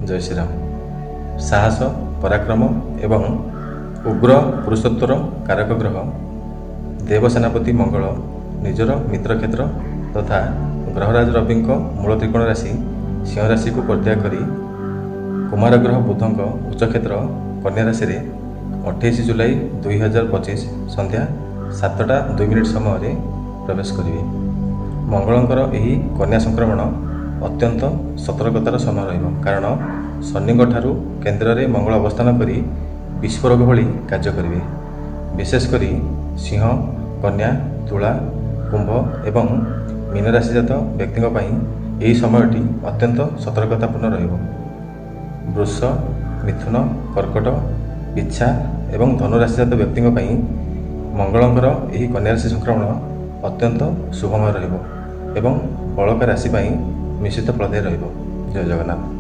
जय श्रीराम। साहस पराक्रम एवं उग्र पुरुषत्वर कारक ग्रह देवसेनापति मंगल निजर मित्र क्षेत्र तथा ग्रहराज रवि मूल त्रिकोण राशि सिंह राशि को परित्याग करी कुमार ग्रह बुधक उच्च क्षेत्र कन्या राशि रे 28 जुलाई 2025 संध्या 7:02 समय प्रवेश करेंगे। मंगलंकर यही कन्या संक्रमण अत्यंत सतर्कतार समय रहिबो, कारण शनिक ठारू केन्द्र में मंगल अवस्थान करी विस्फोरक भली कार्य करेंगे। विशेषकर सिंह, कन्या, तुला, कुंभ एवं मीन राशिजात व्यक्तियों यही समयटी अत्यंत सतर्कतापूर्ण रहिबो। वृष, मिथुन, कर्कट, इच्छा एवं धनु राशिजात व्यक्तियों मंगलंकर यही कन्या राशि संक्रमण अत्यंत शुभमय रहिबो एवं बलका राशि निश्चित फलदायी रहिबो। जय जगन्नाथ।